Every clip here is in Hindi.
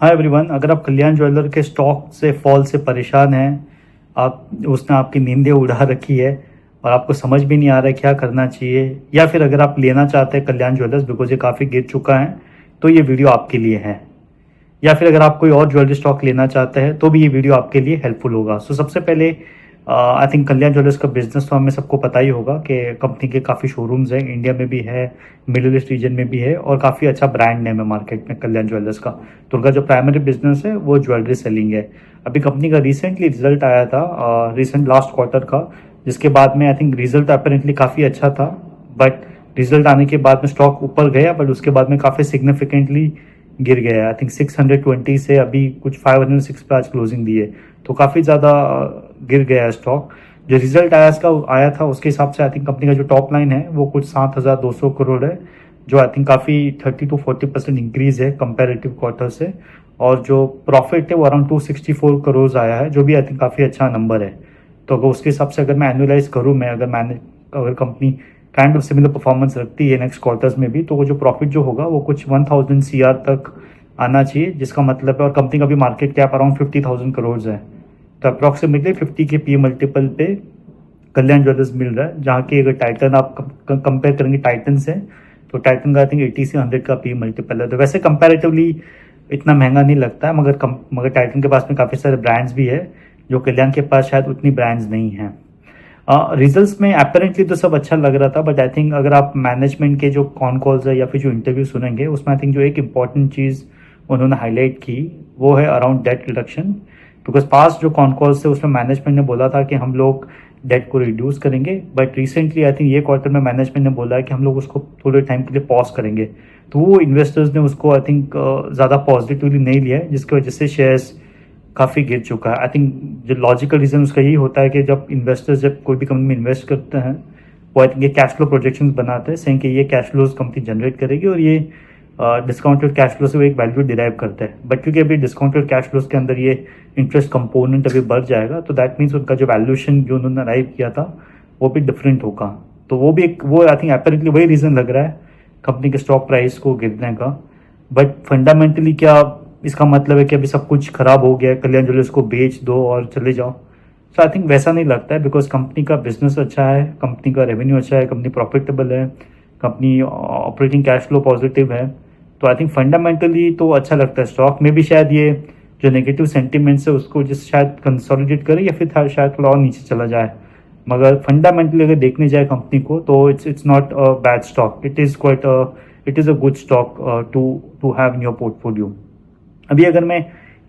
हाय एवरीवन, अगर आप कल्याण ज्वेलर के स्टॉक से फॉल से परेशान हैं, आप उसने आपकी नींदें उड़ा रखी है और आपको समझ भी नहीं आ रहा है क्या करना चाहिए, या फिर अगर आप लेना चाहते हैं कल्याण ज्वेलर्स बिकॉज ये काफ़ी गिर चुका है तो ये वीडियो आपके लिए है। या फिर अगर आप कोई और ज्वेलरी स्टॉक लेना चाहते हैं तो भी ये वीडियो आपके लिए हेल्पफुल होगा। सो सबसे पहले आई थिंक कल्याण ज्वेलर्स का बिजनेस तो हमें सबको पता ही होगा कि कंपनी के काफ़ी शोरूम्स हैं, इंडिया में भी है, मिडिल ईस्ट रीजन में भी है और काफ़ी अच्छा ब्रांड नेम है मार्केट में कल्याण ज्वेलर्स का। तो उनका जो प्राइमरी बिजनेस है वो ज्वेलरी सेलिंग है। अभी कंपनी का रिसेंटली रिजल्ट आया था, रिसेंट लास्ट क्वार्टर का, जिसके बाद में आई थिंक रिजल्ट अपेरेंटली काफ़ी अच्छा था, बट रिजल्ट आने के बाद में स्टॉक ऊपर गया बट उसके बाद में काफ़ी सिग्निफिकेंटली गिर गया। आई थिंक 620 से अभी कुछ 506 पे आज क्लोजिंग दी है, तो काफ़ी ज़्यादा गिर गया है स्टॉक। जो रिजल्ट आया था उसके हिसाब से आई थिंक कंपनी का जो टॉप लाइन है वो कुछ 7,200 करोड़ है, जो आई थिंक काफ़ी 30 to 40% इंक्रीज है कंपेरेटिव क्वार्टर से। और जो प्रॉफिट है वो अराउंड 264 करोड़ आया है, जो भी आई थिंक काफ़ी अच्छा नंबर है। तो अगर उसके हिसाब से अगर मैं एनुअलाइज करूँ, अगर company kind of similar performance रखती है नेक्स्ट क्वार्टर्स में भी, तो वो जो प्रॉफिट जो होगा वो कुछ 1000 CR तक आना चाहिए, जिसका मतलब है, और कंपनी का भी मार्केट कैप अराउंड 50,000 करोड़ है। तो अप्रॉक्सीमेटली 50 के पी मल्टीपल पे कल्याण ज्वेलर्स मिल रहा है, जहाँ की अगर टाइटन आप कंपेयर करेंगे टाइटन से, तो टाइटन का आई थिंक 80 से 100 का पी मल्टीपल है। तो वैसे कंपैरेटिवली इतना महंगा नहीं लगता है, मगर टाइटन के पास में काफ़ी सारे ब्रांड्स भी है जो कल्याण के पास शायद उतनी ब्रांड्स नहीं हैं। रिजल्ट्स में अपेरेंटली तो सब अच्छा लग रहा था, बट आई थिंक अगर आप मैनेजमेंट के जो कॉन कॉल्स है या फिर जो इंटरव्यू सुनेंगे उसमें आई थिंक जो एक इम्पॉर्टेंट चीज़ उन्होंने हाईलाइट की वो है around date reduction. Because past जो कॉन कॉल्स थे उसमें मैनेजमेंट ने बोला था कि हम लोग डेट को रिड्यूस करेंगे, बट रिसेंटली आई थिंक ये क्वार्टर में मैनेजमेंट ने बोला है कि हम लोग उसको थोड़े टाइम के लिए पॉज करेंगे। तो वो इन्वेस्टर्स ने उसको आई थिंक ज़्यादा पॉजिटिवली नहीं लिया है, जिसकी वजह से शेयर्स काफ़ी गिर चुका है। आई थिंक जो लॉजिकल रीज़न उसका यही होता है कि जब इन्वेस्टर्स जब कोई भी कंपनी में इन्वेस्ट करते हैं वो आई थिंक ये कैश फ्लो प्रोजेक्शन बनाते हैं, सेइंग कि ये कैश फ्लोज कंपनी जनरेट करेगी और ये डिस्काउंटेड कैश फ्लो से वो एक वैल्यू डिराइव करते हैं। बट क्योंकि अभी डिस्काउंटेड कैश फ्लोज के अंदर ये इंटरेस्ट कंपोनेंट अभी बढ़ जाएगा, तो दैट मीन्स उनका जो वैल्यूएशन जो उन्होंने अराइव किया था वो भी डिफरेंट होगा। तो वो आई थिंक अपेरेंटली वही रीज़न लग रहा है कंपनी के स्टॉक प्राइस को गिरने का। बट फंडामेंटली क्या इसका मतलब है कि अभी सब कुछ खराब हो गया है, कल्याण ज्वेलर्स को बेच दो और चले जाओ? सो आई थिंक वैसा नहीं लगता है, बिकॉज कंपनी का बिजनेस अच्छा है, कंपनी का रेवेन्यू अच्छा है, कंपनी प्रॉफिटेबल है, company operating cash flow positive है। तो आई थिंक फंडामेंटली तो अच्छा लगता है। स्टॉक में भी शायद ये जो नेगेटिव सेंटिमेंट्स है उसको जिस शायद कंसोलिडेट करे या फिर शायद थोड़ा और नीचे चला जाए, मगर फंडामेंटली अगर देखने जाए कंपनी को तो it's not a bad stock, it is a good stock to have in your portfolio. अभी अगर मैं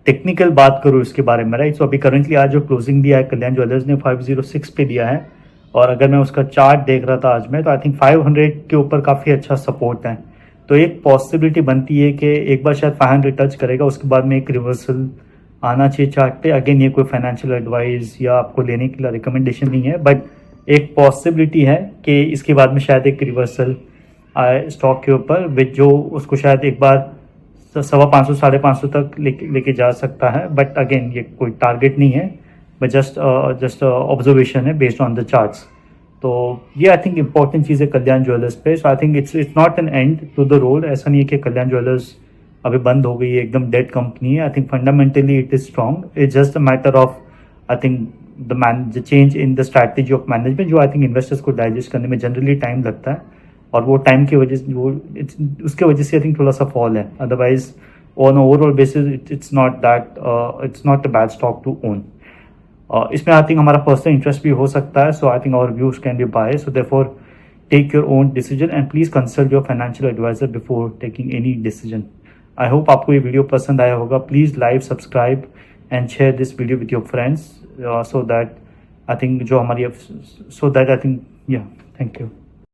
टेक्निकल बात करूँ इसके बारे में, राइट, सो अभी करंटली आज जो क्लोजिंग दिया है कल्याण ज्वेलर्स ने 506 पे दिया है, और अगर मैं उसका चार्ट देख रहा था आज में तो आई थिंक 500 के ऊपर काफ़ी अच्छा सपोर्ट है। तो एक पॉसिबिलिटी बनती है कि एक बार शायद 500 टच करेगा, उसके बाद में एक रिवर्सल आना चाहिए चार्ट पे। अगेन ये कोई फाइनेंशियल एडवाइस या आपको लेने के लिए रिकमेंडेशन नहीं है, बट एक पॉसिबिलिटी है कि इसके बाद में शायद एक रिवर्सल आए स्टॉक के ऊपर, विच जो उसको शायद एक बार 550 550 तक लेके जा सकता है। बट अगेन ये कोई टारगेट नहीं है, बट जस्ट ऑब्जर्वेशन है बेस्ड ऑन द चार्ट्स। तो ये आई थिंक इंपॉर्टेंट चीज़ है कल्याण ज्वेलर्स पे। So I think it's not an end to the road. ऐसा नहीं है कि कल्याण ज्वेलर्स अभी बंद हो गई है, एकदम डेड कंपनी है। I think fundamentally it is strong, it's just a matter of I think the change in the strategy of management, जो आई थिंक इन्वेस्टर्स को डाइजेस्ट करने में जनरली टाइम लगता है, और वो टाइम की वजह से उसके वजह से आई थिंक थोड़ा सा फॉल है। Otherwise on overall basis it's not a bad stock to own. इसमें आई थिंक हमारा पर्सनल इंटरेस्ट भी हो सकता है, so I think our views can be biased, so therefore take your own decision and please consult your financial advisor before taking any decision. I hope आपको ये वीडियो पसंद आया होगा। Please like, subscribe and share this video with your friends, so that I think या थैंक यू।